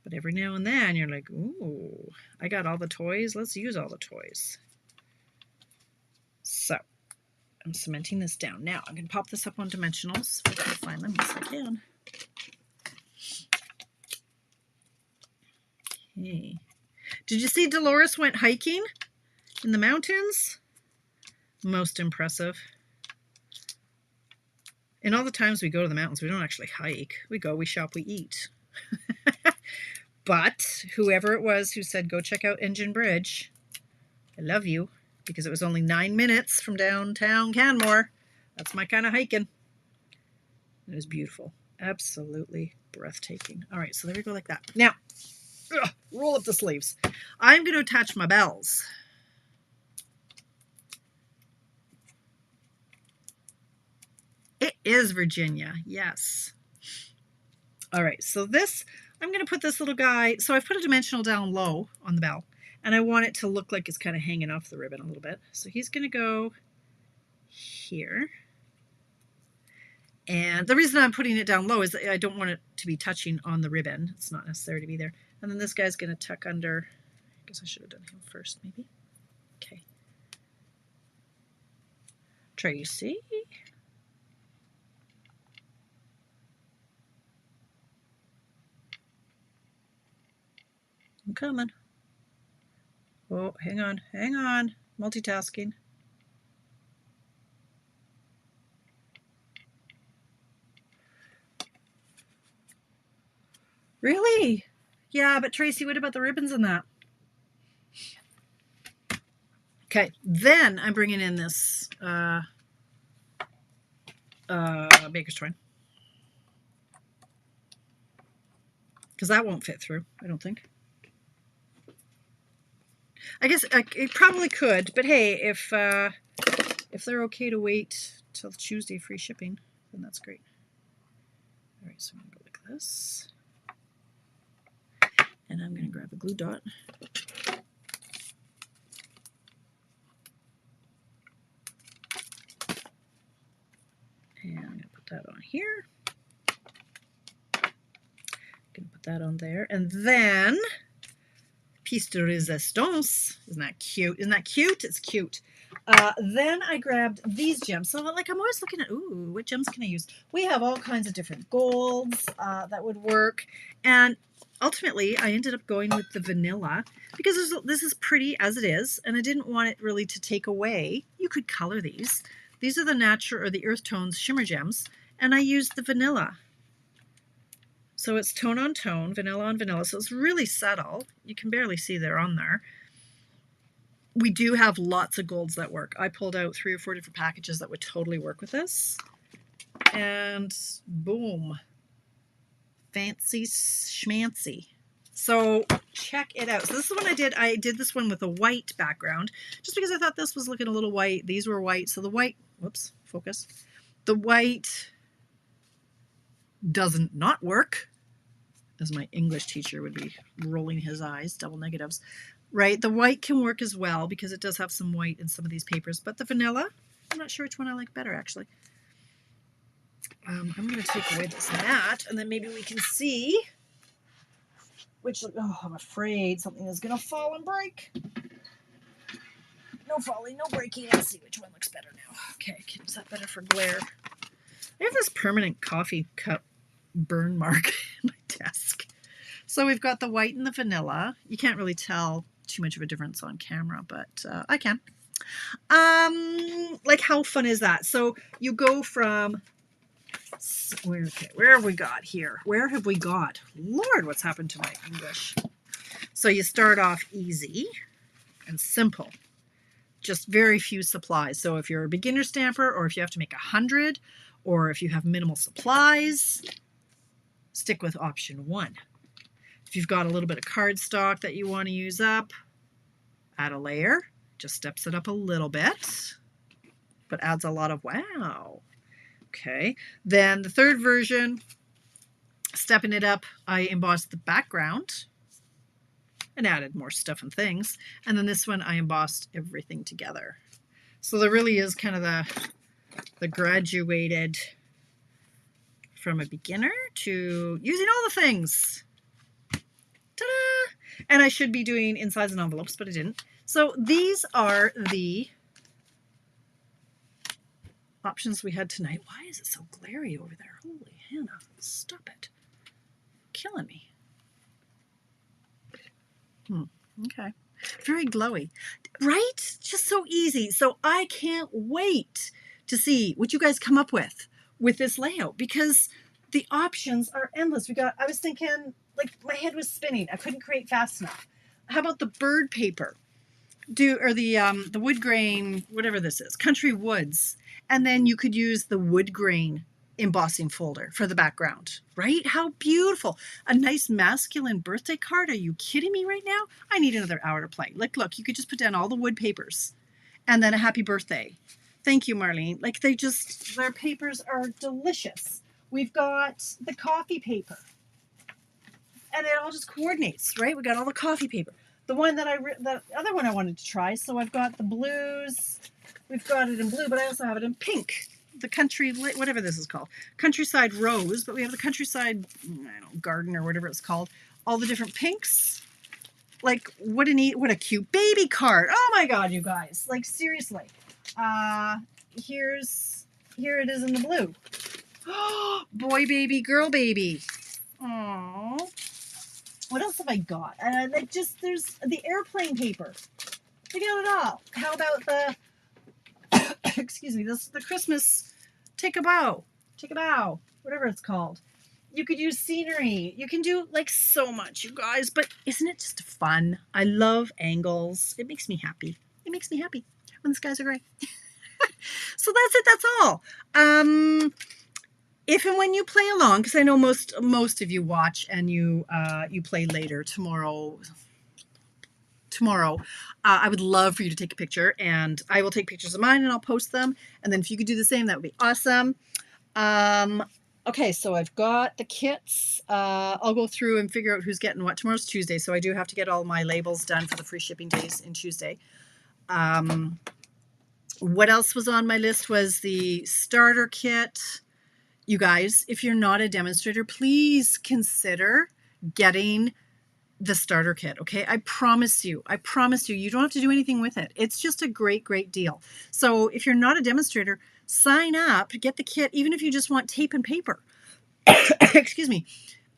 But every now and then you're like, ooh, I got all the toys. Let's use all the toys. So I'm cementing this down. Now I'm going to pop this up on dimensionals. If I can find them, yes I can. Okay. Did you see Dolores went hiking in the mountains? Most impressive. And all the times we go to the mountains, we don't actually hike. We go, we shop, we eat. But whoever it was who said, go check out Engine Bridge, I love you, because it was only 9 minutes from downtown Canmore. That's my kind of hiking. It was beautiful. Absolutely breathtaking. All right, so there we go like that. Now, roll up the sleeves. I'm going to attach my bells. It is Virginia, yes. All right, so this, I'm going to put this little guy, so I've put a dimensional down low on the bell, and I want it to look like it's kind of hanging off the ribbon a little bit. So he's going to go here. And the reason I'm putting it down low is that I don't want it to be touching on the ribbon. It's not necessary to be there. And then this guy's going to tuck under, I guess I should have done him first, maybe. Okay. Tracy. I'm coming. Oh, hang on. Multitasking. Really? Yeah, but Tracy, what about the ribbons in that? Okay, then I'm bringing in this baker's twine. because that won't fit through, I don't think. I guess it probably could, but hey, if they're okay to wait till Tuesday free shipping, then that's great. All right, so I'm going to go like this. And I'm going to grab a glue dot. And I'm going to put that on here. Going to put that on there. And then, piece de resistance. Isn't that cute? Isn't that cute? It's cute. Then I grabbed these gems. So like I'm always looking at, ooh, what gems can I use? We have all kinds of different golds that would work. And ultimately, I ended up going with the vanilla because this is pretty as it is. And I didn't want it really to take away. You could color these. These are the natural or the earth tones shimmer gems. And I used the vanilla. So it's tone on tone, vanilla on vanilla. So it's really subtle. You can barely see they're on there. We do have lots of golds that work. I pulled out 3 or 4 different packages that would totally work with this. And boom. Fancy schmancy. So check it out. So this is what I did. I did this one with a white background just because I thought this was looking a little white. These were white. So the white, whoops, focus. The white doesn't not work, as my English teacher would be rolling his eyes, double negatives. Right, the white can work as well because it does have some white in some of these papers, but the vanilla, I'm not sure which one I like better actually. I'm going to take away this mat and then maybe we can see which, oh, I'm afraid something is going to fall and break. No falling, no breaking. Let's see which one looks better now. Okay, is that better for glare? I have this permanent coffee cup burn mark in my desk. So we've got the white and the vanilla. You can't really tell too much of a difference on camera, but I can. Like how fun is that? So you go from, where have we got here? Where have we got? Lord, what's happened to my English? So you start off easy and simple. Just very few supplies. So if you're a beginner stamper or if you have to make 100 or if you have minimal supplies, stick with option 1. If you've got a little bit of cardstock that you want to use up, add a layer. Just steps it up a little bit, but adds a lot of wow. Okay. Then the third version, stepping it up, I embossed the background and added more stuff and things. And then this one, I embossed everything together. So there really is kind of the graduated from a beginner to using all the things. Ta-da! And I should be doing insides and envelopes, but I didn't. So these are the options we had tonight. Why is it so glary over there? Holy Hannah, stop it. Killing me. Okay. Very glowy. Right? Just so easy. So I can't wait to see what you guys come up with this layout because the options are endless. I was thinking, like, my head was spinning. I couldn't create fast enough. How about the bird paper? Or the wood grain, whatever this is, Country Woods. And then you could use the wood grain embossing folder for the background, right? How beautiful. A nice masculine birthday card. Are you kidding me right now? I need another hour to play. Like, look, you could just put down all the wood papers and then a happy birthday. Thank you, Marlene. Like, their papers are delicious. We've got the coffee paper. And it all just coordinates, right? We got all the coffee paper. The other one I wanted to try. So I've got the blues. We've got it in blue, but I also have it in pink. The country, whatever this is called, countryside rose. But we have the countryside, I don't know, garden or whatever it's called. All the different pinks. Like what a cute baby card. Oh my God, you guys! Like seriously. Here it is in the blue. Boy baby, girl baby. Aww. What else have I got? There's the airplane paper. I got it all. How about the, excuse me, the Christmas, take a bow, whatever it's called. You could use scenery. You can do like so much, you guys, but isn't it just fun? I love angles. It makes me happy. It makes me happy when the skies are gray. So that's it. That's all. if and when you play along, because I know most of you watch and you play later tomorrow. I would love for you to take a picture, and I will take pictures of mine and I'll post them. And then if you could do the same, that would be awesome. Okay, so I've got the kits. I'll go through and figure out who's getting what. Tomorrow's Tuesday, so I do have to get all my labels done for the free shipping days in Tuesday. What else was on my list was the starter kit. You guys, if you're not a demonstrator, please consider getting the starter kit. Okay. I promise you, you don't have to do anything with it. It's just a great, great deal. So if you're not a demonstrator, sign up, get the kit, even if you just want tape and paper, excuse me,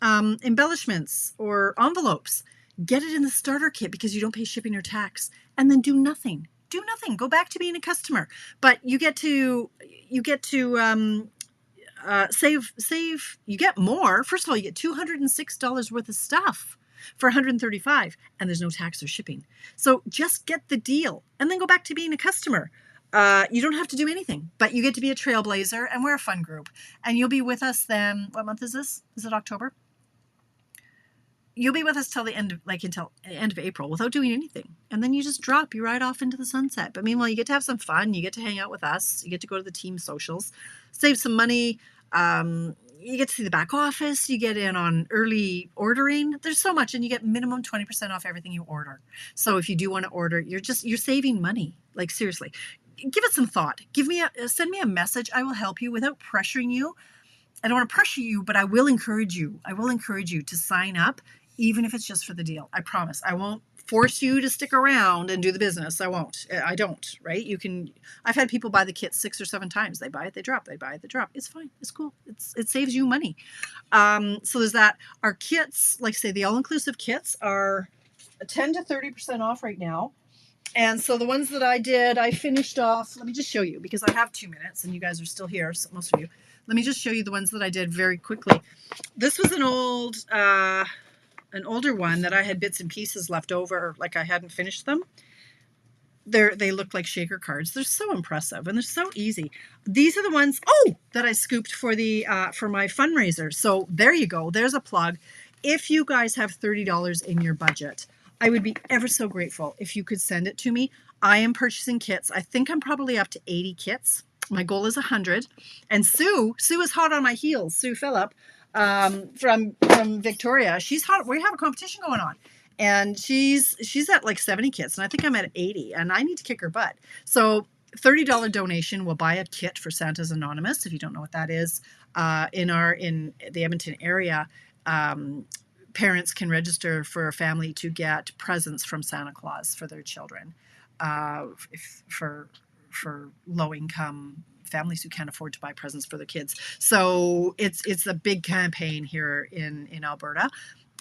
embellishments or envelopes, get it in the starter kit because you don't pay shipping or tax, and then do nothing. Go back to being a customer, but you get to save. You get more. First of all, you get $206 worth of stuff for $135, and there's no tax or shipping. So just get the deal and then go back to being a customer. You don't have to do anything, but you get to be a trailblazer, and we're a fun group. And you'll be with us then. What month is this? Is it October? You'll be with us till the end of, until the end of April without doing anything. And then you just drop, you ride off into the sunset. But meanwhile, you get to have some fun. You get to hang out with us. You get to go to the team socials, save some money. You get to see the back office. You get in on early ordering. There's so much, and you get minimum 20% off everything you order. So if you do want to order, you're saving money. Like, seriously, give it some thought. Send me a message. I will help you without pressuring you. I don't want to pressure you, but I will encourage you. I will encourage you to sign up, even if it's just for the deal. I promise. I won't force you to stick around and do the business. I won't. I don't, right? I've had people buy the kit 6 or 7 times. They buy it, they drop. They buy it, they drop. It's fine. It's cool. It saves you money. So there's that. Our kits, like I say, the all-inclusive kits are 10 to 30% off right now. And so the ones that I did, I finished off. Let me just show you, because I have 2 minutes and you guys are still here, so most of you. Let me just show you the ones that I did very quickly. This was an older one that I had bits and pieces left over, like I hadn't finished them. They look like shaker cards. They're so impressive and they're so easy. These are the ones that I scooped for my fundraiser. So there you go. There's a plug. If you guys have $30 in your budget, I would be ever so grateful if you could send it to me. I am purchasing kits. I think I'm probably up to 80 kits. My goal is 100. And Sue is hot on my heels. Sue Phillip from Victoria. She's hot. We have a competition going on. And she's at like 70 kits, and I think I'm at 80, and I need to kick her butt. So $30 donation will buy a kit for Santa's Anonymous. If you don't know what that is, in the Edmonton area, parents can register for a family to get presents from Santa Claus for their children, for low-income families who can't afford to buy presents for their kids. So it's a big campaign here in Alberta.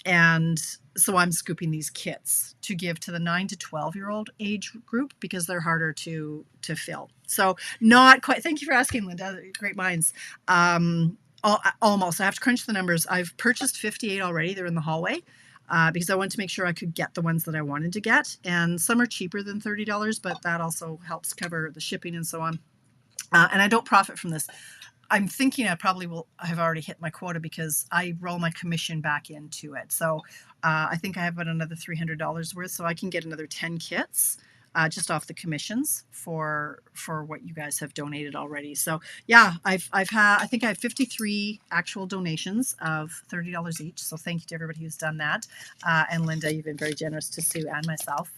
And so I'm scooping these kits to give to the 9 to 12-year-old age group because they're harder to fill. So not quite. Thank you for asking, Linda. Great minds. Almost. I have to crunch the numbers. I've purchased 58 already. They're in the hallway because I wanted to make sure I could get the ones that I wanted to get. And some are cheaper than $30, but that also helps cover the shipping and so on. And I don't profit from this. I'm thinking I probably will have already hit my quota because I roll my commission back into it. So I think I have about another $300 worth, so I can get another 10 kits just off the commissions for what you guys have donated already. So yeah, I think I have 53 actual donations of $30 each. So thank you to everybody who's done that. And Linda, you've been very generous to Sue and myself.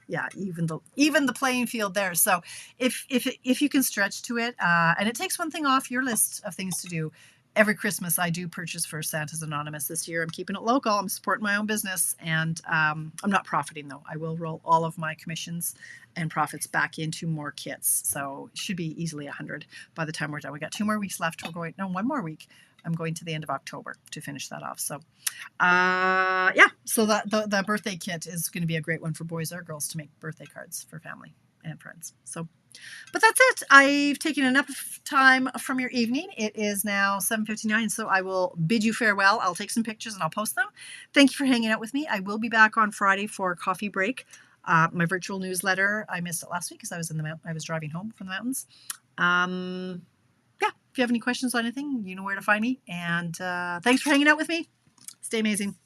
Yeah, even the playing field there. So if you can stretch to it, and it takes one thing off your list of things to do. Every Christmas I do purchase for Santa's Anonymous. This year I'm keeping it local. I'm supporting my own business, and I'm not profiting though. I will roll all of my commissions and profits back into more kits. So it should be easily 100 by the time we're done. We got 2 more weeks left. One more week. I'm going to the end of October to finish that off. So yeah, so the birthday kit is going to be a great one for boys or girls to make birthday cards for family and friends. So, but that's it. I've taken enough time from your evening. It is now 7:59, so I will bid you farewell. I'll take some pictures and I'll post them. Thank you for hanging out with me. I will be back on Friday for a coffee break. My virtual newsletter, I missed it last week because I was driving home from the mountains. Yeah, If you have any questions on anything, you know where to find me. And thanks for hanging out with me. Stay amazing.